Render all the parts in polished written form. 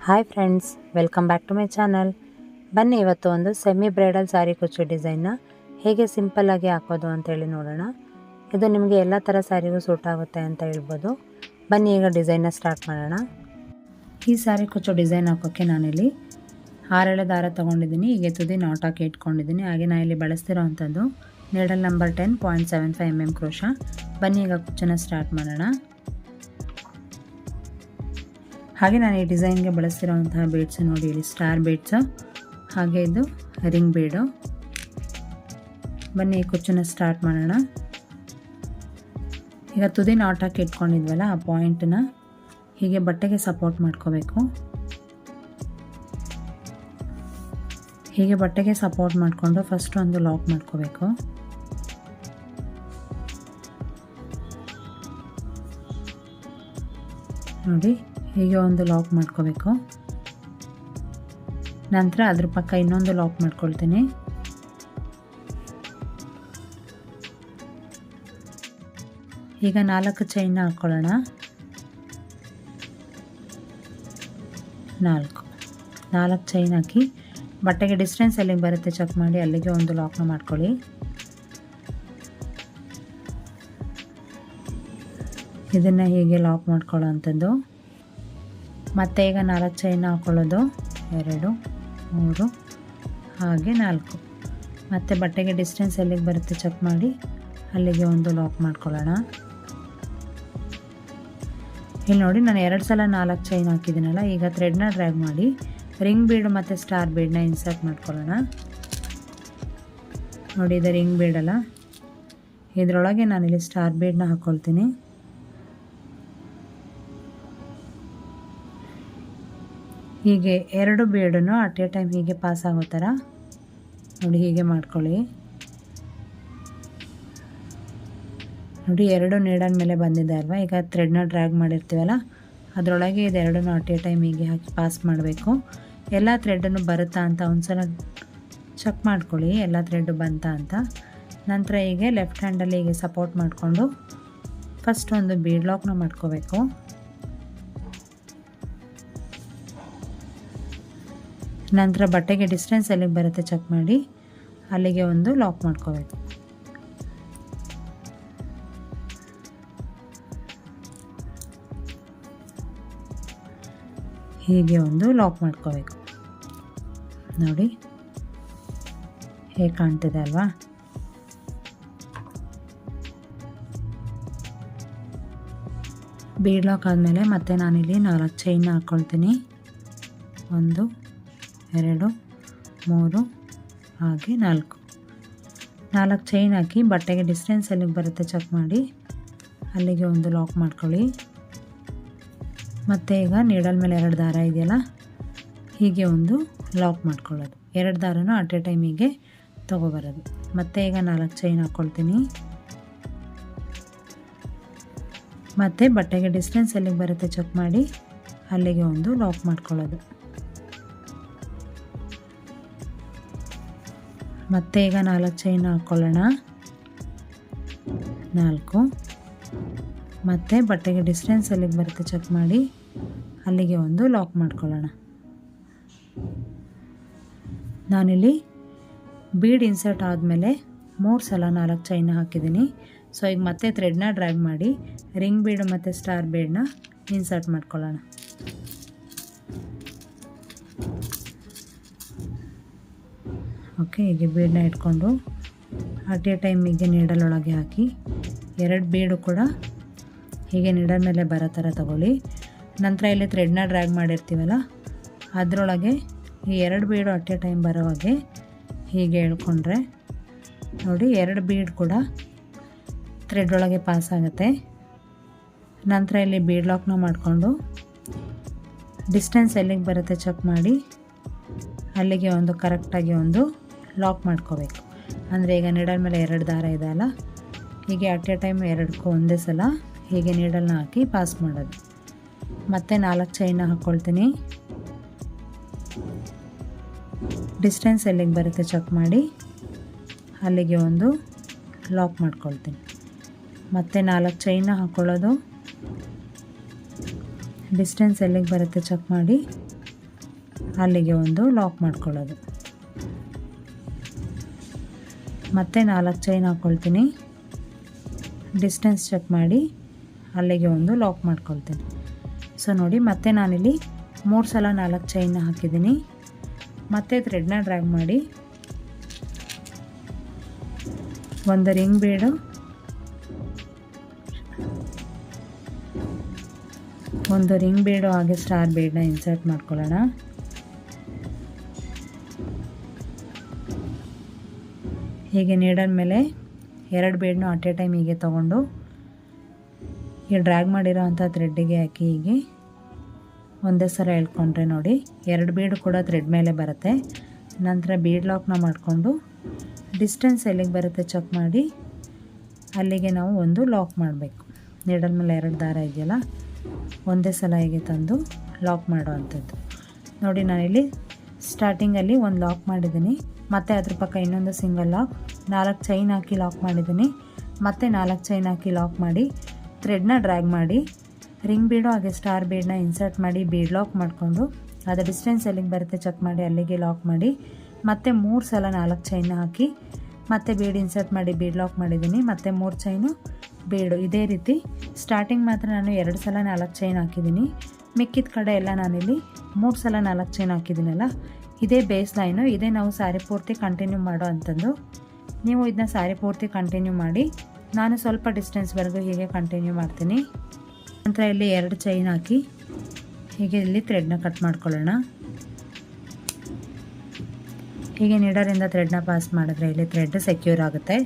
Hi friends, welcome back to my channel. ಬನ್ನಿ ಇವತ್ತು ಒಂದು ಸೆಮಿ ಬ್ರೈಡಲ್ ಸಾರಿ ಕುಚ್ಚು ಡಿಸೈನ್ನ ಹೇಗೆ ಸಿಂಪಲ್ಲಾಗಿ ಹಾಕೋದು ಅಂತೇಳಿ ನೋಡೋಣ. ಇದು ನಿಮಗೆ ಎಲ್ಲ ಥರ ಸ್ಯಾರಿಗೂ ಸೂಟ್ ಆಗುತ್ತೆ ಅಂತ ಹೇಳ್ಬೋದು. ಬನ್ನಿ ಈಗ ಡಿಸೈನ್ನ ಸ್ಟಾರ್ಟ್ ಮಾಡೋಣ. ಈ ಸಾರಿ ಕುಚ್ಚು ಡಿಸೈನ್ ಹಾಕೋಕ್ಕೆ ನಾನಿಲ್ಲಿ 6 ದಾರ ತೊಗೊಂಡಿದ್ದೀನಿ. ಹೀಗೆ ತುದಿ ನಾಟ್ ಹಾಕಿ ಇಟ್ಕೊಂಡಿದ್ದೀನಿ. ಹಾಗೆ ನಾನು ಇಲ್ಲಿ ಬಳಸ್ತಿರೋ ಅಂಥದ್ದು ನೀಡಲ್ ನಂಬರ್ 10.75 mm ಕ್ರೋಶ. ಬನ್ನಿ ಈಗ ಕುಚ್ಚನ್ನು ಸ್ಟಾರ್ಟ್ ಮಾಡೋಣ. ಹಾಗೆ ನಾನು ಈ ಡಿಸೈನ್ಗೆ ಬಳಸ್ತಿರೋಂತಹ ಬೀಡ್ಸ್ ನೋಡಿ, ಇಲ್ಲಿ ಸ್ಟಾರ್ ಬೀಡ್ಸು, ಹಾಗೆ ಇದು ರಿಂಗ್ ಬೀಡು. ಬನ್ನಿ ಈ ಕುಚ್ಚನ್ನು ಸ್ಟಾರ್ಟ್ ಮಾಡೋಣ. ಈಗ ತುದಿ ನಾಟ್ ಹಾಕಿ ಇಟ್ಕೊಂಡಿದ್ವಲ್ಲ, ಆ ಪಾಯಿಂಟನ್ನ ಹೀಗೆ ಬಟ್ಟೆಗೆ ಸಪೋರ್ಟ್ ಮಾಡ್ಕೋಬೇಕು. ಹೀಗೆ ಬಟ್ಟೆಗೆ ಸಪೋರ್ಟ್ ಮಾಡಿಕೊಂಡು ಫಸ್ಟ್ ಒಂದು ಲಾಕ್ ಮಾಡ್ಕೋಬೇಕು. ನೋಡಿ, ಹೀಗೆ ಒಂದು ಲಾಕ್ ಮಾಡ್ಕೋಬೇಕು. ನಂತರ ಅದ್ರ ಪಕ್ಕ ಇನ್ನೊಂದು ಲಾಕ್ ಮಾಡ್ಕೊಳ್ತೀನಿ. ಈಗ 4 ಚೈನ್ನ ಹಾಕ್ಕೊಳ್ಳೋಣ. 4 ಚೈನ್ ಹಾಕಿ ಬಟ್ಟೆಗೆ ಡಿಸ್ಟೆನ್ಸ್ ಎಲ್ಲಿಗೆ ಬರುತ್ತೆ ಚೆಕ್ ಮಾಡಿ ಅಲ್ಲಿಗೆ ಒಂದು ಲಾಕ್ನ ಮಾಡ್ಕೊಳ್ಳಿ. ಇದನ್ನು ಹೀಗೆ ಲಾಕ್ ಮಾಡ್ಕೊಳ್ಳೋ ಅಂಥದ್ದು. ಮತ್ತು ಈಗ 4 ಚೈನ್ ಹಾಕ್ಕೊಳ್ಳೋದು, 2, 3, ಹಾಗೆ 4. ಮತ್ತು ಬಟ್ಟೆಗೆ ಡಿಸ್ಟೆನ್ಸ್ ಎಲ್ಲಿಗೆ ಬರುತ್ತೆ ಚೆಕ್ ಮಾಡಿ ಅಲ್ಲಿಗೆ ಒಂದು ಲಾಕ್ ಮಾಡ್ಕೊಳ್ಳೋಣ. ಇಲ್ಲಿ ನೋಡಿ, ನಾನು 2 ಸಲ 4 ಚೈನ್ ಹಾಕಿದ್ದೀನಲ್ಲ. ಈಗ ಥ್ರೆಡ್ನ ಡ್ರ್ಯಾಗ್ ಮಾಡಿ ರಿಂಗ್ ಬೀಡ್ ಮತ್ತು ಸ್ಟಾರ್ ಬೀಡನ್ನ ಇನ್ಸರ್ಟ್ ಮಾಡ್ಕೊಳ್ಳೋಣ. ನೋಡಿ, ಇದು ರಿಂಗ್ ಬೀಡಲ್ಲ, ಇದರೊಳಗೆ ನಾನಿಲ್ಲಿ ಸ್ಟಾರ್ ಬೀಡನ್ನ ಹಾಕ್ಕೊಳ್ತೀನಿ. ಹೀಗೆ 2 ಬೀಡನ್ನು ಅಟ್ ಎ ಟೈಮ್ ಹೀಗೆ ಪಾಸ್ ಆಗೋ ಥರ ನೋಡಿ ಹೀಗೆ ಮಾಡ್ಕೊಳ್ಳಿ. ನೋಡಿ, 2 ನೀಡಲ್ ಮೇಲೆ ಬಂದಿದೆ ಅಲ್ವಾ. ಈಗ ಥ್ರೆಡ್ನ ಡ್ರ್ಯಾಗ್ ಮಾಡಿರ್ತೀವಲ್ಲ, ಅದರೊಳಗೆ ಇದೆರಡನ್ನು ಅಟ್ ಎ ಟೈಮ್ ಹೀಗೆ ಹಾಕಿ ಪಾಸ್ ಮಾಡಬೇಕು. ಎಲ್ಲ ಥ್ರೆಡನ್ನು ಬರುತ್ತಾ ಅಂತ ಒಂದ್ಸಲ ಚೆಕ್ ಮಾಡ್ಕೊಳ್ಳಿ, ಎಲ್ಲ ಥ್ರೆಡ್ಡು ಬಂತಾ ಅಂತ. ನಂತರ ಹೀಗೆ ಲೆಫ್ಟ್ ಹ್ಯಾಂಡಲ್ಲಿ ಹೀಗೆ ಸಪೋರ್ಟ್ ಮಾಡಿಕೊಂಡು ಫಸ್ಟ್ ಒಂದು ಬೀಡ್ ಲಾಕ್ನ ಮಾಡ್ಕೋಬೇಕು. ನಂತರ ಬಟ್ಟೆಗೆ ಡಿಸ್ಟೆನ್ಸ್ ಎಲ್ಲಿಗೆ ಬರುತ್ತೆ ಚೆಕ್ ಮಾಡಿ ಅಲ್ಲಿಗೆ ಒಂದು ಲಾಕ್ ಮಾಡ್ಕೋಬೇಕು. ಹೀಗೆ ಒಂದು ಲಾಕ್ ಮಾಡ್ಕೋಬೇಕು. ನೋಡಿ ಹೇಗೆ ಕಾಣ್ತಿದೆ ಅಲ್ವಾ. ಬೀಡ್ ಲಾಕ್ ಆದಮೇಲೆ ಮತ್ತೆ ನಾನಿಲ್ಲಿ 4 ಚೈನ್ನ ಹಾಕ್ಕೊಳ್ತೀನಿ. 1, 2, 3, ಹಾಗೆ 4 ಚೈನ್ ಹಾಕಿ ಬಟ್ಟೆಗೆ ಡಿಸ್ಟೆನ್ಸ್ ಎಲ್ಲಿಗೆ ಬರುತ್ತೆ ಚೆಕ್ ಮಾಡಿ ಅಲ್ಲಿಗೆ ಒಂದು ಲಾಕ್ ಮಾಡ್ಕೊಳ್ಳಿ. ಮತ್ತು ಈಗ ನೀಡಲ್ ಮೇಲೆ 2 ದಾರ ಇದೆಯಲ್ಲ, ಹೀಗೆ ಒಂದು ಲಾಕ್ ಮಾಡ್ಕೊಳ್ಳೋದು. 2 ದಾರನೂ ಅಟ್ ಎ ಟೈಮ್ ಹೀಗೆ ತೊಗೊಬರೋದು. ಮತ್ತು ಈಗ 4 ಚೈನ್ ಹಾಕ್ಕೊಳ್ತೀನಿ. ಮತ್ತು ಬಟ್ಟೆಗೆ ಡಿಸ್ಟೆನ್ಸ್ ಎಲ್ಲಿಗೆ ಬರುತ್ತೆ ಚೆಕ್ ಮಾಡಿ ಅಲ್ಲಿಗೆ ಒಂದು ಲಾಕ್ ಮಾಡ್ಕೊಳ್ಳೋದು. ಮತ್ತು ಈಗ 4 ಚೈನ್ ಹಾಕ್ಕೊಳ್ಳೋಣ. 4 ಮತ್ತು ಬಟ್ಟೆಗೆ ಡಿಸ್ಟೆನ್ಸ್ ಎಲ್ಲಿಗೆ ಬರುತ್ತೆ ಚೆಕ್ ಮಾಡಿ ಅಲ್ಲಿಗೆ ಒಂದು ಲಾಕ್ ಮಾಡ್ಕೊಳ್ಳೋಣ. ನಾನಿಲ್ಲಿ ಬೀಡ್ ಇನ್ಸರ್ಟ್ ಆದಮೇಲೆ 3 ಸಲ 4 ಚೈನ್ನ ಹಾಕಿದ್ದೀನಿ. ಸೊ ಈಗ ಮತ್ತೆ ಥ್ರೆಡ್ನ ಡ್ರ್ಯಾಗ್ ಮಾಡಿ ರಿಂಗ್ ಬೀಡ್ ಮತ್ತು ಸ್ಟಾರ್ ಬೀಡನ್ನ ಇನ್ಸರ್ಟ್ ಮಾಡ್ಕೊಳ್ಳೋಣ. ಓಕೆ, ಹೀಗೆ ಬೀಡನ್ನ ಇಟ್ಕೊಂಡು ಅಟ್ ಎ ಟೈಮ್ ಹೀಗೆ ನೀಡಲ್ ಒಳಗೆ ಹಾಕಿ 2 ಬೀಡು ಕೂಡ ಹೀಗೆ ನೀಡಲ್ ಮೇಲೆ ಬರೋ ಥರ ತಗೊಳ್ಳಿ. ನಂತರ ಇಲ್ಲಿ ಥ್ರೆಡ್ನ ಡ್ರ್ಯಾಗ್ ಮಾಡಿರ್ತೀವಲ್ಲ, ಅದರೊಳಗೆ ಈ 2 ಬೀಡು ಅಟ್ ಎ ಟೈಮ್ ಬರೋ ಹಾಗೆ ಹೀಗೆ ಎಳ್ಕೊಂಡ್ರೆ ನೋಡಿ 2 ಬೀಡ್ ಕೂಡ ಥ್ರೆಡ್ ಒಳಗೆ ಪಾಸ್ ಆಗುತ್ತೆ. ನಂತರ ಇಲ್ಲಿ ಬೀಡ್ ಲಾಕ್ನ ಮಾಡಿಕೊಂಡು ಡಿಸ್ಟೆನ್ಸ್ ಎಲ್ಲಿಗೆ ಬರುತ್ತೆ ಚೆಕ್ ಮಾಡಿ ಅಲ್ಲಿಗೆ ಒಂದು ಕರೆಕ್ಟಾಗಿ ಒಂದು ಲಾಕ್ ಮಾಡ್ಕೋಬೇಕು. ಅಂದರೆ ಈಗ ನೀಡಲ್ ಮೇಲೆ 2 ದಾರ ಇದೆ ಅಲ್ಲ, ಹೀಗೆ ಅಟ್ ಎ ಟೈಮ್ 2ಕ್ಕೂ ಒಂದೇ ಸಲ ಹೀಗೆ ನೀಡಲ್ನ ಹಾಕಿ ಪಾಸ್ ಮಾಡೋದು. ಮತ್ತು 4 ಚೈನ್ನ ಹಾಕ್ಕೊಳ್ತೀನಿ. ಡಿಸ್ಟೆನ್ಸ್ ಎಲ್ಲಿಗೆ ಬರುತ್ತೆ ಚೆಕ್ ಮಾಡಿ ಅಲ್ಲಿಗೆ ಒಂದು ಲಾಕ್ ಮಾಡ್ಕೊಳ್ತೀನಿ. ಮತ್ತೆ 4 ಚೈನ ಹಾಕ್ಕೊಳ್ಳೋದು. ಡಿಸ್ಟೆನ್ಸ್ ಎಲ್ಲಿಗೆ ಬರುತ್ತೆ ಚೆಕ್ ಮಾಡಿ ಅಲ್ಲಿಗೆ ಒಂದು ಲಾಕ್ ಮಾಡ್ಕೊಳ್ಳೋದು. ಮತ್ತೆ 4 ಚೈನ್ ಹಾಕ್ಕೊಳ್ತೀನಿ. ಡಿಸ್ಟೆನ್ಸ್ ಚೆಕ್ ಮಾಡಿ ಅಲ್ಲಿಗೆ ಒಂದು ಲಾಕ್ ಮಾಡ್ಕೊಳ್ತೀನಿ. ಸೊ ನೋಡಿ ಮತ್ತೆ ನಾನಿಲ್ಲಿ 3 ಸಲ 4 ಚೈನ್ನ ಹಾಕಿದ್ದೀನಿ. ಮತ್ತೆ ಥ್ರೆಡ್ನ ಡ್ರ್ಯಾಗ್ ಮಾಡಿ ಒಂದು ರಿಂಗ್ ಬೀಡು, ಹಾಗೆ ಸ್ಟಾರ್ ಬೀಡನ್ನ ಇನ್ಸರ್ಟ್ ಮಾಡ್ಕೊಳ್ಳೋಣ. ಹೀಗೆ ನೀಡಲ್ ಮೇಲೆ 2 ಬೀಡನ್ನ ಅಟ್ ಎ ಟೈಮ್ ಹೀಗೆ ತೊಗೊಂಡು ಈ ಡ್ರ್ಯಾಗ್ ಮಾಡಿರೋ ಅಂಥ ಥ್ರೆಡ್ಡಿಗೆ ಹಾಕಿ ಹೀಗೆ ಒಂದೇ ಸಲ ಎಳ್ಕೊಂಡ್ರೆ ನೋಡಿ 2 ಬೀಡು ಕೂಡ ಥ್ರೆಡ್ ಮೇಲೆ ಬರುತ್ತೆ. ನಂತರ ಬೀಡ್ ಲಾಕ್ನ ಮಾಡಿಕೊಂಡು ಡಿಸ್ಟೆನ್ಸ್ ಎಲ್ಲಿಗೆ ಬರುತ್ತೆ ಚೆಕ್ ಮಾಡಿ ಅಲ್ಲಿಗೆ ನಾವು ಒಂದು ಲಾಕ್ ಮಾಡಬೇಕು. ನೀಡಲ್ ಮೇಲೆ 2 ದಾರ ಇದೆಯಲ್ಲ ಒಂದೇ ಸಲ ಹೀಗೆ ತಂದು ಲಾಕ್ ಮಾಡೋ ಅಂಥದ್ದು. ನೋಡಿ ನಾನಿಲ್ಲಿ ಸ್ಟಾರ್ಟಿಂಗಲ್ಲಿ ಒಂದು ಲಾಕ್ ಮಾಡಿದ್ದೀನಿ, ಮತ್ತು ಅದ್ರ ಪಕ್ಕ ಇನ್ನೊಂದು ಸಿಂಗಲ್ ಲಾಕ್, 4 ಚೈನ್ ಹಾಕಿ ಲಾಕ್ ಮಾಡಿದ್ದೀನಿ. ಮತ್ತೆ 4 ಚೈನ್ ಹಾಕಿ ಲಾಕ್ ಮಾಡಿ ಥ್ರೆಡ್ನ ಡ್ರ್ಯಾಗ್ ಮಾಡಿ ರಿಂಗ್ ಬೀಡು ಹಾಗೆ ಸ್ಟಾರ್ ಬೀಡನ್ನ ಇನ್ಸರ್ಟ್ ಮಾಡಿ ಬೀಡ್ ಲಾಕ್ ಮಾಡಿಕೊಂಡು ಅದರ ಡಿಸ್ಟೆನ್ಸ್ ಎಲ್ಲಿಗೆ ಬರುತ್ತೆ ಚೆಕ್ ಮಾಡಿ ಅಲ್ಲಿಗೆ ಲಾಕ್ ಮಾಡಿ ಮತ್ತೆ 3 ಸಲ 4 ಚೈನ್ನ ಹಾಕಿ ಮತ್ತೆ ಬೀಡ್ ಇನ್ಸರ್ಟ್ ಮಾಡಿ ಬೀಡ್ ಲಾಕ್ ಮಾಡಿದ್ದೀನಿ. ಮತ್ತೆ 3 ಚೈನು ಬೀಡು. ಇದೇ ರೀತಿ ಸ್ಟಾರ್ಟಿಂಗ್ ಮಾತ್ರ ನಾನು 2 ಸಲ 4 ಚೈನ್ ಹಾಕಿದ್ದೀನಿ, ಮಿಕ್ಕಿದ ಕಡೆ ಎಲ್ಲ ನಾನಿಲ್ಲಿ 3 ಸಲ 4 ಚೈನ್ ಹಾಕಿದ್ದೀನಲ್ಲ, ಇದೇ ಬೇಸ್ ಲೈನು. ಇದೇ ನಾವು ಸ್ಯಾರಿ ಪೂರ್ತಿ ಕಂಟಿನ್ಯೂ ಮಾಡೋ ಅಂಥದ್ದು. ನೀವು ಇದನ್ನ ಸ್ಯಾರಿ ಪೂರ್ತಿ ಕಂಟಿನ್ಯೂ ಮಾಡಿ. ನಾನು ಸ್ವಲ್ಪ ಡಿಸ್ಟೆನ್ಸ್ವರೆಗೂ ಹೀಗೆ ಕಂಟಿನ್ಯೂ ಮಾಡ್ತೀನಿ. ನಂತರ ಇಲ್ಲಿ 2 ಚೈನ್ ಹಾಕಿ ಹೀಗೆ ಇಲ್ಲಿ ಥ್ರೆಡ್ನ ಕಟ್ ಮಾಡ್ಕೊಳ್ಳೋಣ. ಹೀಗೆ ನೀಡರಿಂದ ಥ್ರೆಡ್ನ ಪಾಸ್ ಮಾಡಿದ್ರೆ ಇಲ್ಲಿ ಥ್ರೆಡ್ ಸೆಕ್ಯೂರ್ ಆಗುತ್ತೆ.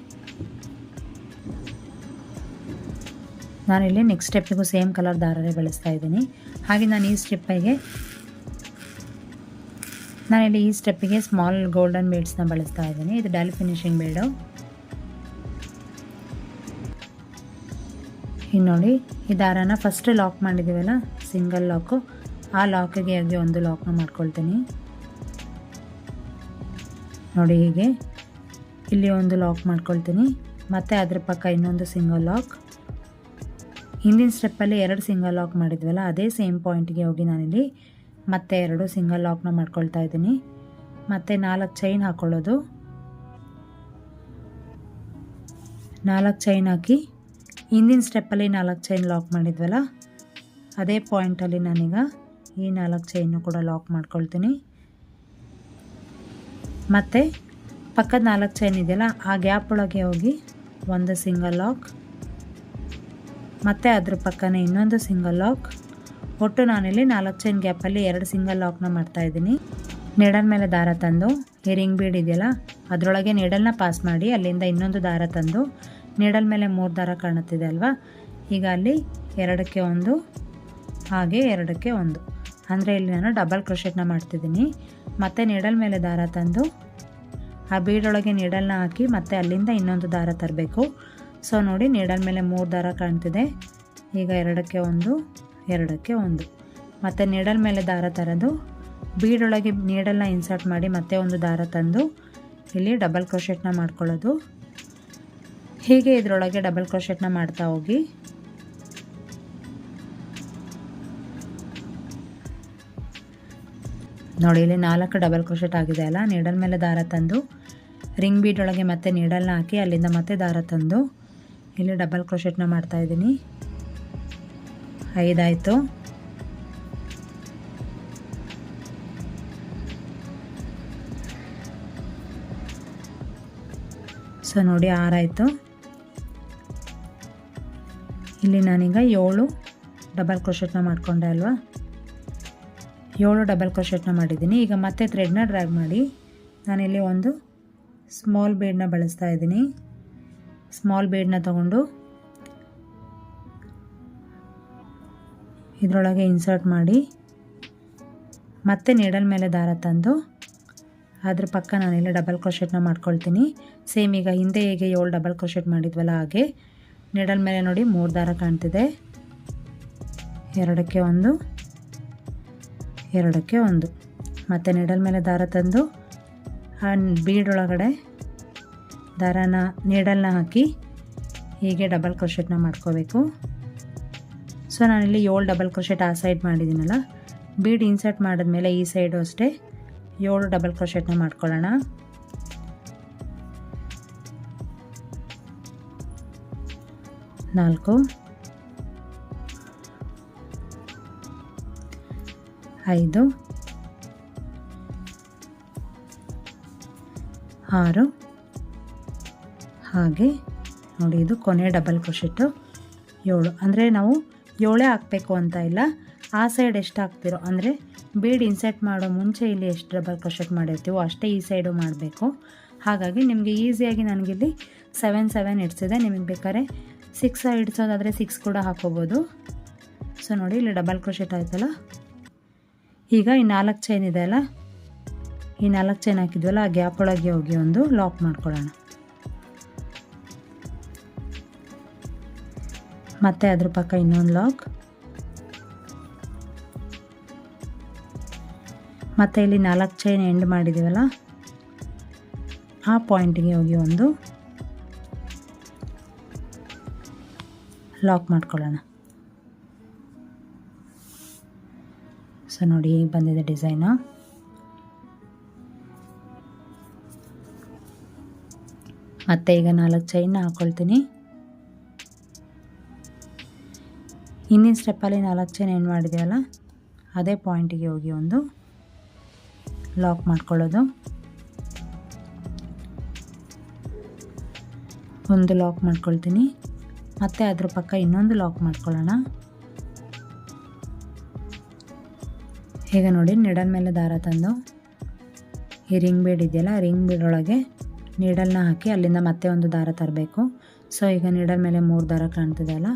ನಾನಿಲ್ಲಿ ನೆಕ್ಸ್ಟ್ ಸ್ಟೆಪ್ಪಿಗೂ ಸೇಮ್ ಕಲರ್ ದಾರನೇ ಬಳಸ್ತಾ ಇದ್ದೀನಿ. ಹಾಗೆ ನಾನು ಈ ಸ್ಟೆಪ್ಪಿಗೆ ಸ್ಮಾಲ್ ಗೋಲ್ಡನ್ ಬೀಡ್ಸ್ನ ಬಳಸ್ತಾ ಇದ್ದೀನಿ. ಇದು ಡಲ್ ಫಿನಿಶಿಂಗ್ ಬೀಡು. ಇನ್ನು ನೋಡಿ ಈ ದಾರನ ಫಸ್ಟ್ ಲಾಕ್ ಮಾಡಿದ್ದೀವಲ್ಲ ಸಿಂಗಲ್ ಲಾಕು, ಆ ಲಾಕಿಗೆ ಆಗಿ ಒಂದು ಲಾಕ್ನ ಮಾಡ್ಕೊಳ್ತೀನಿ. ನೋಡಿ ಹೀಗೆ ಇಲ್ಲಿ ಒಂದು ಲಾಕ್ ಮಾಡ್ಕೊಳ್ತೀನಿ, ಮತ್ತು ಅದ್ರ ಪಕ್ಕ ಇನ್ನೊಂದು ಸಿಂಗಲ್ ಲಾಕ್. ಹಿಂದಿನ ಸ್ಟೆಪ್ಪಲ್ಲಿ 2 ಸಿಂಗಲ್ ಲಾಕ್ ಮಾಡಿದ್ವಲ್ಲ ಅದೇ ಸೇಮ್ ಪಾಯಿಂಟ್ಗೆ ಹೋಗಿ ನಾನಿಲ್ಲಿ ಮತ್ತೆ 2 ಸಿಂಗಲ್ ಲಾಕ್ನ ಮಾಡ್ಕೊಳ್ತಾ ಇದ್ದೀನಿ. ಮತ್ತು 4 ಚೈನ್ ಹಾಕ್ಕೊಳ್ಳೋದು. 4 ಚೈನ್ ಹಾಕಿ ಹಿಂದಿನ ಸ್ಟೆಪ್ಪಲ್ಲಿ 4 ಚೈನ್ ಲಾಕ್ ಮಾಡಿದ್ವಲ್ಲ ಅದೇ ಪಾಯಿಂಟಲ್ಲಿ ನಾನೀಗ ಈ 4 ಚೈನು ಕೂಡ ಲಾಕ್ ಮಾಡ್ಕೊಳ್ತೀನಿ. ಮತ್ತು ಪಕ್ಕದ 4 ಚೈನ್ ಇದೆಯಲ್ಲ ಆ ಗ್ಯಾಪ್ ಒಳಗೆ ಹೋಗಿ ಒಂದು ಸಿಂಗಲ್ ಲಾಕ್, ಮತ್ತು ಅದ್ರ ಪಕ್ಕನೇ ಇನ್ನೊಂದು ಸಿಂಗಲ್ ಲಾಕ್. ಒಟ್ಟು ನಾನಿಲ್ಲಿ 4 ಚೈನ್ ಗ್ಯಾಪಲ್ಲಿ 2 ಸಿಂಗಲ್ ಲಾಕ್ನ ಮಾಡ್ತಾಯಿದ್ದೀನಿ. ನೀಡಲ್ ಮೇಲೆ ದಾರ ತಂದು ಈ ರಿಂಗ್ ಬೀಡ್ ಇದೆಯಲ್ಲ ಅದರೊಳಗೆ ನೀಡಲ್ನ ಪಾಸ್ ಮಾಡಿ ಅಲ್ಲಿಂದ ಇನ್ನೊಂದು ದಾರ ತಂದು ನೀಡಲ್ ಮೇಲೆ 3 ದಾರ ಕಾಣುತ್ತಿದೆ ಅಲ್ವಾ, ಈಗ ಅಲ್ಲಿ 2ಕ್ಕೆ 1 ಹಾಗೆ 2ಕ್ಕೆ 1 ಅಂದರೆ ಇಲ್ಲಿ ನಾನು ಡಬಲ್ ಕ್ರೋಶೆಟ್ನ ಮಾಡ್ತಿದ್ದೀನಿ. ಮತ್ತು ನೀಡಲ್ ಮೇಲೆ ದಾರ ತಂದು ಆ ಬೀಡೊಳಗೆ ನೀಡಲ್ನ ಹಾಕಿ ಮತ್ತೆ ಅಲ್ಲಿಂದ ಇನ್ನೊಂದು ದಾರ ತರಬೇಕು. ಸೊ ನೋಡಿ ನೀಡಲ್ ಮೇಲೆ 3 ದಾರ ಕಾಣ್ತಿದೆ. ಈಗ 2ಕ್ಕೆ 1 2ಕ್ಕೆ 1 ಮತ್ತು ನೀಡಲ್ ಮೇಲೆ ದಾರ ತರೋದು ಬೀಡೊಳಗೆ ನೀಡಲ್ನ ಇನ್ಸರ್ಟ್ ಮಾಡಿ ಮತ್ತೆ ಒಂದು ದಾರ ತಂದು ಇಲ್ಲಿ ಡಬಲ್ ಕ್ರೋಶೆಟ್ನ ಮಾಡ್ಕೊಳ್ಳೋದು. ಹೀಗೆ ಇದರೊಳಗೆ ಡಬಲ್ ಕ್ರೋಶೆಟ್ನ ಮಾಡ್ತಾ ಹೋಗಿ ನೋಡಿ ಇಲ್ಲಿ 4 ಡಬಲ್ ಕ್ರೋಶೆಟ್ ಆಗಿದೆ ಅಲ್ಲ. ನೀಡಲ್ ಮೇಲೆ ದಾರ ತಂದು ರಿಂಗ್ ಬೀಡೊಳಗೆ ಮತ್ತೆ ನೀಡಲ್ನ ಹಾಕಿ ಅಲ್ಲಿಂದ ಮತ್ತೆ ದಾರ ತಂದು ಇಲ್ಲಿ ಡಬಲ್ ಕ್ರೋಶೆಟ್ನ ಮಾಡ್ತಾ ಇದ್ದೀನಿ. 5 ಆಯಿತು. ಸೊ ನೋಡಿ 6 ಆಯಿತು. ಇಲ್ಲಿ ನಾನೀಗ 7 ಡಬಲ್ ಕ್ರೋಶೆಟ್ನ ಮಾಡಿಕೊಂಡೆ ಅಲ್ವಾ, 7 ಡಬಲ್ ಕ್ರೋಶೆಟ್ನ ಮಾಡಿದ್ದೀನಿ. ಈಗ ಮತ್ತೆ ಥ್ರೆಡ್ನ ಡ್ರ್ಯಾಗ್ ಮಾಡಿ ನಾನಿಲ್ಲಿ ಒಂದು ಸ್ಮಾಲ್ ಬೀಡನ್ನ ಬಳಸ್ತಾ ಇದ್ದೀನಿ. ಸ್ಮಾಲ್ ಬೀಡನ್ನ ತಗೊಂಡು ಇದರೊಳಗೆ ಇನ್ಸರ್ಟ್ ಮಾಡಿ ಮತ್ತೆ ನೀಡಲ್ ಮೇಲೆ ದಾರ ತಂದು ಅದ್ರ ಪಕ್ಕ ನಾನಿಲ್ಲಿ ಡಬಲ್ ಕ್ರೋಶೆಟ್ನ ಮಾಡ್ಕೊಳ್ತೀನಿ. ಸೇಮ್ ಈಗ ಹಿಂದೆ ಹೇಗೆ 7 ಡಬಲ್ ಕ್ರೋಶೆಟ್ ಮಾಡಿದ್ವಲ್ಲ ಹಾಗೆ ನೀಡಲ್ ಮೇಲೆ ನೋಡಿ 3 ದಾರ ಕಾಣ್ತಿದೆ. 2ಕ್ಕೆ 1 2ಕ್ಕೆ 1 ಮತ್ತು ನೀಡಲ್ ಮೇಲೆ ದಾರ ತಂದು ಆ ಬೀಡೊಳಗಡೆ ದಾರನ ನೀಡಲ್ನ ಹಾಕಿ ಹೀಗೆ ಡಬಲ್ ಕ್ರೋಶೆಟ್ನ ಮಾಡ್ಕೋಬೇಕು. ಸೊ ನಾನಿಲ್ಲಿ 7 ಡಬಲ್ ಕ್ರೋಶೆಟ್ ಆ ಸೈಡ್ ಮಾಡಿದ್ದೀನಲ್ಲ, ಬೀಡ್ ಇನ್ಸರ್ಟ್ ಮಾಡಿದ್ಮೇಲೆ ಈ ಸೈಡು ಅಷ್ಟೇ 7 ಡಬಲ್ ಕ್ರೋಶೆಟ್ನ ಮಾಡ್ಕೊಳ್ಳೋಣ. ನಾಲ್ಕು, 5, 6, ಹಾಗೆ ನೋಡಿ ಇದು ಕೊನೆ ಡಬಲ್ ಕ್ರೋಶೆಟ್ಟು 7. ಅಂದರೆ ನಾವು 7 ಹಾಕಬೇಕು ಅಂತ ಇಲ್ಲ, ಆ ಸೈಡ್ ಎಷ್ಟು ಹಾಕ್ತಿರೋ ಅಂದರೆ ಬೀಡ್ ಇನ್ಸರ್ಟ್ ಮಾಡೋ ಮುಂಚೆ ಇಲ್ಲಿ ಎಷ್ಟು ಡಬಲ್ ಕ್ರೋಶೆಟ್ ಮಾಡಿರ್ತೀವೋ ಅಷ್ಟೇ ಈ ಸೈಡು ಮಾಡಬೇಕು. ಹಾಗಾಗಿ ನಿಮಗೆ ಈಸಿಯಾಗಿ ನನಗಿಲ್ಲಿ 7 ಇಡ್ಸಿದೆ. ನಿಮಗೆ ಬೇಕಾದ್ರೆ 6 ಇಡ್ಸೋದಾದರೆ 6 ಕೂಡ ಹಾಕೋಬೋದು. ಸೊ ನೋಡಿ ಇಲ್ಲಿ ಡಬಲ್ ಕ್ರೋಶೆಟ್ ಆಯ್ತಲ್ಲ. ಈಗ ಈ 4 ಚೈನ್ ಇದೆ ಅಲ್ಲ, ಈ 4 ಚೈನ್ ಹಾಕಿದ್ವಲ್ಲ, ಆ ಗ್ಯಾಪ್ ಒಳಗೆ ಹೋಗಿ ಒಂದು ಲಾಕ್ ಮಾಡ್ಕೊಳ್ಳೋಣ. ಮತ್ತೆ ಅದ್ರ ಪಕ್ಕ ಇನ್ನೊಂದು ಲಾಕ್, ಮತ್ತು ಇಲ್ಲಿ 4 ಚೈನ್ ಎಂಡ್ ಮಾಡಿದ್ದೀವಲ್ಲ, ಆ ಪಾಯಿಂಟಿಗೆ ಹೋಗಿ ಒಂದು ಲಾಕ್ ಮಾಡ್ಕೊಳ್ಳೋಣ. ಸೊ ನೋಡಿ ಈಗ ಬಂದಿದೆ ಡಿಸೈನು. ಮತ್ತೆ ಈಗ 4 ಚೈನ್ನ ಹಾಕ್ಕೊಳ್ತೀನಿ. ಹಿಂದಿನ ಸ್ಟೆಪ್ಪಲ್ಲಿ 4 ಚೈನ್ ಎಂಡ್ ಮಾಡಿದೆವಲ್ಲ, ಅದೇ ಪಾಯಿಂಟಿಗೆ ಹೋಗಿ ಒಂದು ಲಾಕ್ ಮಾಡ್ಕೊಳ್ಳೋದು. ಒಂದು ಲಾಕ್ ಮಾಡ್ಕೊಳ್ತೀನಿ, ಮತ್ತು ಅದ್ರ ಪಕ್ಕ ಇನ್ನೊಂದು ಲಾಕ್ ಮಾಡ್ಕೊಳ್ಳೋಣ. ಈಗ ನೋಡಿ ನೀಡಲ್ ಮೇಲೆ ದಾರ ತಂದು ಈ ರಿಂಗ್ ಬೀಡ್ ಇದೆಯಲ್ಲ, ರಿಂಗ್ ಬೀಡ್ ಒಳಗೆ ನೀಡಲ್ನ ಹಾಕಿ ಅಲ್ಲಿಂದ ಮತ್ತೆ ಒಂದು ದಾರ ತರಬೇಕು. ಸೊ ಈಗ ನೀಡಲ್ ಮೇಲೆ 3 ದಾರ ಕಾಣ್ತಿದೆ ಅಲ್ಲ,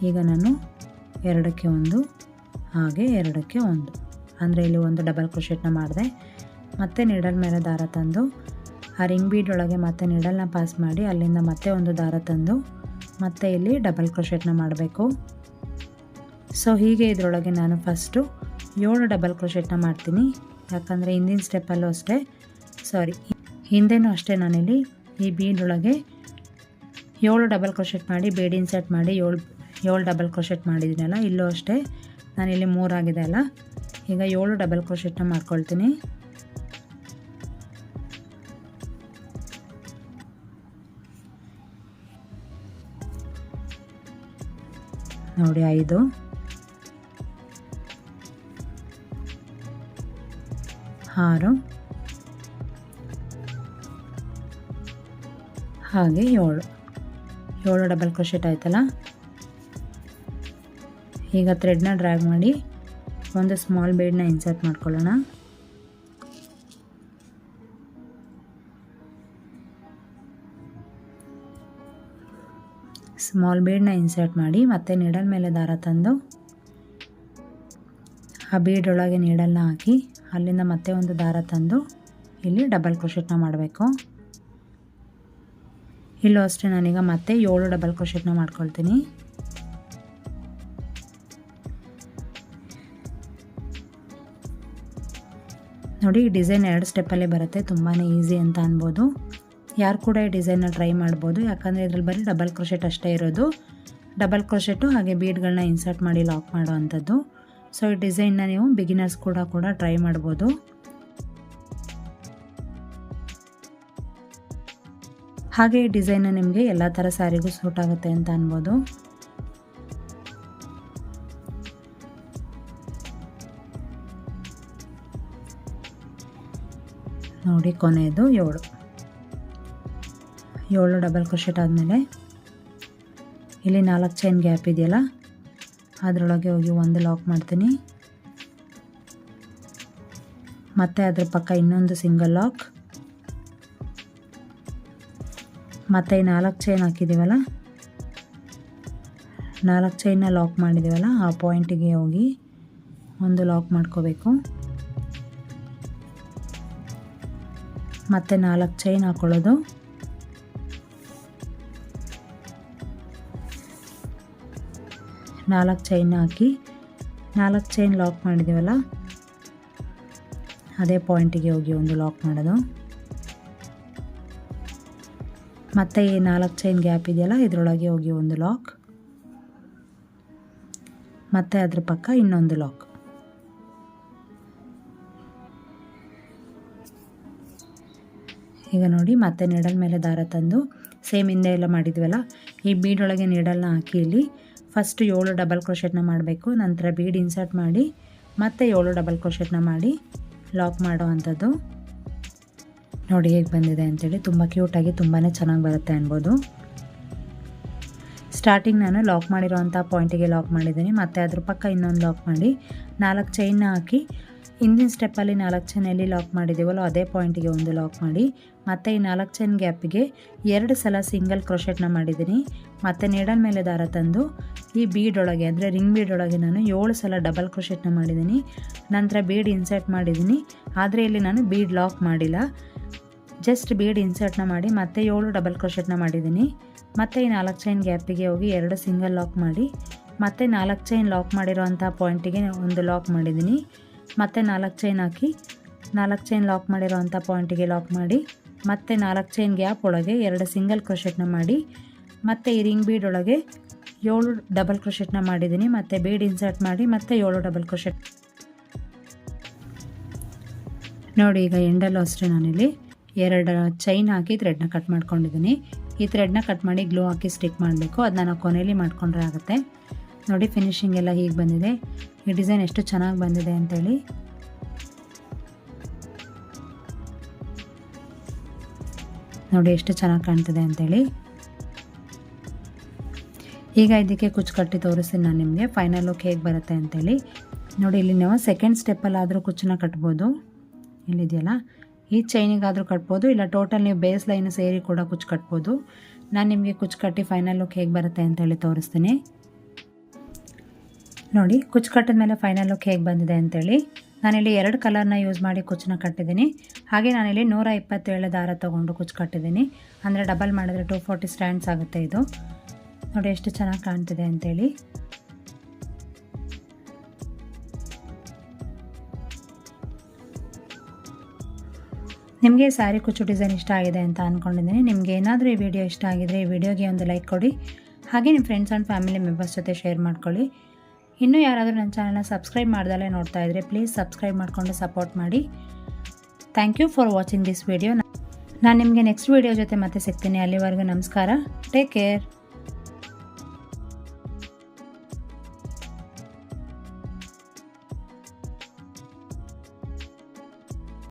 ಈಗ ನಾನು 2ಕ್ಕೆ 1 ಹಾಗೆ 2ಕ್ಕೆ 1 ಅಂದರೆ ಇಲ್ಲಿ ಒಂದು ಡಬಲ್ ಕ್ರೋಶೆಟ್ನ ಮಾಡಿದೆ. ಮತ್ತೆ ನೀಡಲ್ ಮೇಲೆ ದಾರ ತಂದು ಆ ರಿಂಗ್ ಬೀಡ್ ಒಳಗೆ ಮತ್ತೆ ನೀಡಲ್ನ ಪಾಸ್ ಮಾಡಿ ಅಲ್ಲಿಂದ ಮತ್ತೆ ಒಂದು ದಾರ ತಂದು ಮತ್ತೆ ಇಲ್ಲಿ ಡಬಲ್ ಕ್ರೋಶೆಟ್ನ ಮಾಡಬೇಕು. ಸೊ ಹೀಗೆ ಇದರೊಳಗೆ ನಾನು ಫಸ್ಟು 7 ಡಬಲ್ ಕ್ರೋಶೆಟ್ನ ಮಾಡ್ತೀನಿ. ಯಾಕಂದರೆ ಹಿಂದಿನ ಸ್ಟೆಪ್ಪಲ್ಲೂ ಅಷ್ಟೇ, ಹಿಂದೆನೂ ಅಷ್ಟೇ, ನಾನಿಲ್ಲಿ ಈ ಬೀಡ್ ಒಳಗೆ 7 ಡಬಲ್ ಕ್ರೋಶೆಟ್ ಮಾಡಿ ಬೀಡ್ ಇನ್ಸರ್ಟ್ ಮಾಡಿ 7 ಡಬಲ್ ಕ್ರೋಶೆಟ್ ಮಾಡಿದ್ದೀನಲ್ಲ, ಇಲ್ಲೂ ಅಷ್ಟೇ ನಾನಿಲ್ಲಿ 3 ಆಗಿದೆ ಅಲ್ಲ, ಈಗ 7 ಡಬಲ್ ಕ್ರೋಶೆಟ್ನ ಮಾಡ್ಕೊಳ್ತೀನಿ. ನೋಡಿ 5, 6 ಹಾಗೆ 7 ಡಬಲ್ ಕ್ರೋಶೆಟ್ ಆಯ್ತಲ್ಲ. ಈಗ ಥ್ರೆಡ್ನ ಡ್ರ್ಯಾಗ್ ಮಾಡಿ ಒಂದು ಸ್ಮಾಲ್ ಬೀಡ್ನ ಇನ್ಸರ್ಟ್ ಮಾಡ್ಕೊಳ್ಳೋಣ. ಸ್ಮಾಲ್ ಬೀಡ್ನ ಇನ್ಸರ್ಟ್ ಮಾಡಿ ಮತ್ತೆ ನೀಡಲ್ ಮೇಲೆ ದಾರ ತಂದು ಆ ಬೀಡ್ ಒಳಗೆ ನೀಡಲ್ನ ಹಾಕಿ ಅಲ್ಲಿಂದ ಮತ್ತೆ ಒಂದು ದಾರ ತಂದು ಇಲ್ಲಿ ಡಬಲ್ ಕ್ರೋಶೆಟ್ನ ಮಾಡಬೇಕು. ಇಲ್ಲೂ ಅಷ್ಟೇ ನಾನೀಗ ಮತ್ತೆ 7 ಡಬಲ್ ಕ್ರೋಶೆಟ್ನ ಮಾಡ್ಕೊಳ್ತೀನಿ. ನೋಡಿ ಈ ಡಿಸೈನ್ 2 ಸ್ಟೆಪ್ಪಲ್ಲೇ ಬರುತ್ತೆ, ತುಂಬಾ ಈಸಿ ಅಂತ ಅನ್ಬೋದು. ಯಾರು ಕೂಡ ಈ ಡಿಸೈನ್ನ ಟ್ರೈ ಮಾಡ್ಬೋದು, ಯಾಕಂದರೆ ಇದರಲ್ಲಿ ಬರೀ ಡಬಲ್ ಕ್ರೋಶೆಟ್ ಅಷ್ಟೇ ಇರೋದು. ಡಬಲ್ ಕ್ರೋಶೆಟ್ಟು ಹಾಗೆ ಬೀಡ್ಗಳನ್ನ ಇನ್ಸರ್ಟ್ ಮಾಡಿ ಲಾಕ್ ಮಾಡೋ ಅಂಥದ್ದು. ಸೊ ಈ ಡಿಸೈನ್ನ ನೀವು ಬಿಗಿನರ್ಸ್ ಕೂಡ ಟ್ರೈ ಮಾಡ್ಬೋದು. ಹಾಗೆ ಈ ಡಿಸೈನ್ನ ನಿಮಗೆ ಎಲ್ಲ ಥರ ಸ್ಯಾರಿಗೂ ಸೂಟ್ ಆಗುತ್ತೆ ಅಂತ ಅನ್ಬೋದು. ನೋಡಿ ಕೊನೆಯದು 7 ಡಬಲ್ ಕ್ರೋಶೆಟ್ ಆದಮೇಲೆ ಇಲ್ಲಿ 4 ಚೈನ್ ಗ್ಯಾಪ್ ಇದೆಯಲ್ಲ, ಅದರೊಳಗೆ ಹೋಗಿ ಒಂದು ಲಾಕ್ ಮಾಡ್ತೀನಿ. ಮತ್ತು ಅದ್ರ ಪಕ್ಕ ಇನ್ನೊಂದು ಸಿಂಗಲ್ ಲಾಕ್, ಮತ್ತು ಈ 4 ಚೈನ್ ಹಾಕಿದ್ದೀವಲ್ಲ, 4 ಚೈನ್ನ ಲಾಕ್ ಮಾಡಿದ್ದೀವಲ್ಲ, ಆ ಪಾಯಿಂಟಿಗೆ ಹೋಗಿ ಒಂದು ಲಾಕ್ ಮಾಡ್ಕೋಬೇಕು. ಮತ್ತು 4 ಚೈನ್ ಹಾಕ್ಕೊಳ್ಳೋದು. ನಾಲ್ಕು ಚೈನ್ ಹಾಕಿ 4 ಚೈನ್ ಲಾಕ್ ಮಾಡಿದ್ದೀವಲ್ಲ, ಅದೇ ಪಾಯಿಂಟಿಗೆ ಹೋಗಿ ಒಂದು ಲಾಕ್ ಮಾಡೋದು. ಮತ್ತು ಈ 4 ಚೈನ್ ಗ್ಯಾಪ್ ಇದೆಯಲ್ಲ ಇದರೊಳಗೆ ಹೋಗಿ ಒಂದು ಲಾಕ್, ಮತ್ತು ಅದ್ರ ಪಕ್ಕ ಇನ್ನೊಂದು ಲಾಕ್. ಈಗ ನೋಡಿ ಮತ್ತೆ ನೀಡಲ್ ಮೇಲೆ ದಾರ ತಂದು ಸೇಮ್ ಹಿಂದೆ ಎಲ್ಲ ಮಾಡಿದ್ವಲ್ಲ ಈ ಬೀಡೊಳಗೆ ನೀಡಲ್ನ ಹಾಕಿ ಇಲ್ಲಿ ಫಸ್ಟ್ 7 ಡಬಲ್ ಕ್ರೋಶೆಟ್ನ ಮಾಡಬೇಕು. ನಂತರ ಬೀಡ್ ಇನ್ಸರ್ಟ್ ಮಾಡಿ ಮತ್ತೆ 7 ಡಬಲ್ ಕ್ರೋಶೆಟ್ನ ಮಾಡಿ ಲಾಕ್ ಮಾಡೋ ಅಂಥದ್ದು. ನೋಡಿ ಹೇಗೆ ಬಂದಿದೆ ಅಂತೇಳಿ, ತುಂಬ ಕ್ಯೂಟಾಗಿ ತುಂಬಾ ಚೆನ್ನಾಗಿ ಬರುತ್ತೆ ಅನ್ಬೋದು. ಸ್ಟಾರ್ಟಿಂಗ್ ನಾನು ಲಾಕ್ ಮಾಡಿರೋವಂಥ ಪಾಯಿಂಟಿಗೆ ಲಾಕ್ ಮಾಡಿದ್ದೀನಿ, ಮತ್ತು ಅದ್ರ ಪಕ್ಕ ಇನ್ನೊಂದು ಲಾಕ್ ಮಾಡಿ 4 ಚೈನ್ನ ಹಾಕಿ ಹಿಂದಿನ ಸ್ಟೆಪ್ಪಲ್ಲಿ 4 ಚೈನ್ ಎಲ್ಲಿ ಲಾಕ್ ಮಾಡಿದ್ದೀವಲ್ಲ ಅದೇ ಪಾಯಿಂಟಿಗೆ ಒಂದು ಲಾಕ್ ಮಾಡಿ, ಮತ್ತು ಈ 4 ಚೈನ್ ಗ್ಯಾಪಿಗೆ 2 ಸಲ ಸಿಂಗಲ್ ಕ್ರೋಶೆಟ್ನ ಮಾಡಿದ್ದೀನಿ. ಮತ್ತು ನೀಡಲ್ ಮೇಲೆ ದಾರ ತಂದು ಈ ಬೀಡೊಳಗೆ ಅಂದರೆ ರಿಂಗ್ ಬೀಡೊಳಗೆ ನಾನು 7 ಸಲ ಡಬಲ್ ಕ್ರೋಶೆಟ್ನ ಮಾಡಿದ್ದೀನಿ. ನಂತರ ಬೀಡ್ ಇನ್ಸರ್ಟ್ ಮಾಡಿದ್ದೀನಿ, ಆದರೆ ಇಲ್ಲಿ ನಾನು ಬೀಡ್ ಲಾಕ್ ಮಾಡಿಲ್ಲ, ಜಸ್ಟ್ ಬೀಡ್ ಇನ್ಸರ್ಟ್ನ ಮಾಡಿ ಮತ್ತೆ 7 ಡಬಲ್ ಕ್ರೋಶೆಟ್ನ ಮಾಡಿದ್ದೀನಿ. ಮತ್ತು ಈ 4 ಚೈನ್ ಗ್ಯಾಪಿಗೆ ಹೋಗಿ 2 ಸಿಂಗಲ್ ಲಾಕ್ ಮಾಡಿ, ಮತ್ತು 4 ಚೈನ್ ಲಾಕ್ ಮಾಡಿರೋವಂಥ ಪಾಯಿಂಟಿಗೆ ಒಂದು ಲಾಕ್ ಮಾಡಿದ್ದೀನಿ. ಮತ್ತು 4 ಚೈನ್ ಹಾಕಿ 4 ಚೈನ್ ಲಾಕ್ ಮಾಡಿರೋವಂಥ ಪಾಯಿಂಟಿಗೆ ಲಾಕ್ ಮಾಡಿ, ಮತ್ತು 4 ಚೈನ್ ಗ್ಯಾಪ್ ಒಳಗೆ 2 ಸಿಂಗಲ್ ಕ್ರೋಶೆಟ್ನ ಮಾಡಿ, ಮತ್ತು ಈ ರಿಂಗ್ ಬೀಡ್ ಒಳಗೆ 7 ಡಬಲ್ ಕ್ರೋಶೆಟ್ನ ಮಾಡಿದ್ದೀನಿ. ಮತ್ತು ಬೀಡ್ ಇನ್ಸರ್ಟ್ ಮಾಡಿ ಮತ್ತೆ 7 ಡಬಲ್ ಕ್ರೋಶೆಟ್. ನೋಡಿ ಈಗ ಎಂಡಲ್ಲೂ ಅಷ್ಟೇ ನಾನಿಲ್ಲಿ 2 ಚೈನ್ ಹಾಕಿ ಥ್ರೆಡ್ನ ಕಟ್ ಮಾಡ್ಕೊಂಡಿದ್ದೀನಿ. ಈ ಥ್ರೆಡ್ನ ಕಟ್ ಮಾಡಿ ಗ್ಲೂ ಹಾಕಿ ಸ್ಟಿಕ್ ಮಾಡಬೇಕು, ಅದನ್ನ ನಾವು ಕೊನೆಯಲ್ಲಿ ಮಾಡ್ಕೊಂಡ್ರೆ ಆಗುತ್ತೆ. ನೋಡಿ ಫಿನಿಶಿಂಗ್ ಎಲ್ಲ ಹೀಗೆ ಬಂದಿದೆ. ಈ ಡಿಸೈನ್ ಎಷ್ಟು ಚೆನ್ನಾಗಿ ಬಂದಿದೆ ಅಂತೇಳಿ. ನೋಡಿ ಎಷ್ಟು ಚೆನ್ನಾಗಿ ಕಾಣ್ತಿದೆ ಅಂತೇಳಿ. ಈಗ ಇದಕ್ಕೆ ಕುಚ್ಚು ಕಟ್ಟಿ ತೋರಿಸ್ತೀನಿ ನಾನು ನಿಮಗೆ ಫೈನಲ್ ಲುಕ್ ಹೇಗೆ ಬರುತ್ತೆ ಅಂತೇಳಿ. ನೋಡಿ ಇಲ್ಲಿ ನೀವು ಸೆಕೆಂಡ್ ಸ್ಟೆಪ್ಪಲ್ಲಾದರೂ ಕುಚ್ಚನ್ನ ಕಟ್ಬೋದು, ಇಲ್ಲಿದೆಯಲ್ಲ ಈ ಚೈನಿಗಾದರೂ ಕಟ್ಬೋದು, ಇಲ್ಲ ಟೋಟಲ್ ನೀವು ಬೇಸ್ ಲೈನ್ ಸೇರಿ ಕೂಡ ಕುಚ್ಚು ಕಟ್ಬೋದು. ನಾನು ನಿಮಗೆ ಕುಚ್ಚು ಕಟ್ಟಿ ಫೈನಲ್ ಲುಕ್ ಹೇಗೆ ಬರುತ್ತೆ ಅಂತೇಳಿ ತೋರಿಸ್ತೀನಿ. ನೋಡಿ ಕುಚ್ಚು ಕಟ್ಟಿದ ಮೇಲೆ ಫೈನಲ್ ಲುಕ್ ಹೇಗೆ ಬಂದಿದೆ ಅಂತೇಳಿ. ನಾನಿಲ್ಲಿ 2 ಕಲರ್ನ ಯೂಸ್ ಮಾಡಿ ಕುಚ್ಚನ್ನ ಕಟ್ಟಿದ್ದೀನಿ. ಹಾಗೆ ನಾನಿಲ್ಲಿ 127 ದಾರ ತೊಗೊಂಡು ಕುಚ್ಚು ಕಟ್ಟಿದ್ದೀನಿ, ಅಂದರೆ ಡಬಲ್ ಮಾಡಿದ್ರೆ 240 ಸ್ಟ್ಯಾಂಡ್ಸ್ ಆಗುತ್ತೆ ಇದು. ನೋಡಿ ಎಷ್ಟು ಚೆನ್ನಾಗಿ ಕಾಣ್ತಿದೆ ಅಂತೇಳಿ. ನಿಮಗೆ ಸ್ಯಾರಿ ಕುಚ್ಚು ಡಿಸೈನ್ ಇಷ್ಟ ಆಗಿದೆ ಅಂತ ಅಂದ್ಕೊಂಡಿದ್ದೀನಿ. ನಿಮಗೆ ಏನಾದರೂ ಈ ವಿಡಿಯೋ ಇಷ್ಟ ಆಗಿದರೆ ಈ ವಿಡಿಯೋಗೆ ಒಂದು ಲೈಕ್ ಕೊಡಿ, ಹಾಗೆ ನಿಮ್ಮ ಫ್ರೆಂಡ್ಸ್ ಆ್ಯಂಡ್ ಫ್ಯಾಮಿಲಿ ಮೆಂಬರ್ಸ್ ಜೊತೆ ಶೇರ್ ಮಾಡ್ಕೊಳ್ಳಿ. ಇನ್ನೂ ಯಾರಾದರೂ ನನ್ನ ಚಾನಲ್ನ ಸಬ್ಸ್ಕ್ರೈಬ್ ಮಾಡ್ದಲೇ ನೋಡ್ತಾ ಇದ್ದರೆ ಪ್ಲೀಸ್ ಸಬ್ಸ್ಕ್ರೈಬ್ ಮಾಡಿಕೊಂಡು ಸಪೋರ್ಟ್ ಮಾಡಿ. Thank you for watching this video. ನಾನು ನಿಮಗೆ ನೆಕ್ಸ್ಟ್ ವಿಡಿಯೋ ಜೊತೆ ಮತ್ತೆ ಸಿಗ್ತೀನಿ. ಅಲ್ಲಿವರೆಗೂ ನಮಸ್ಕಾರ, ಟೇಕ್ ಕೇರ್.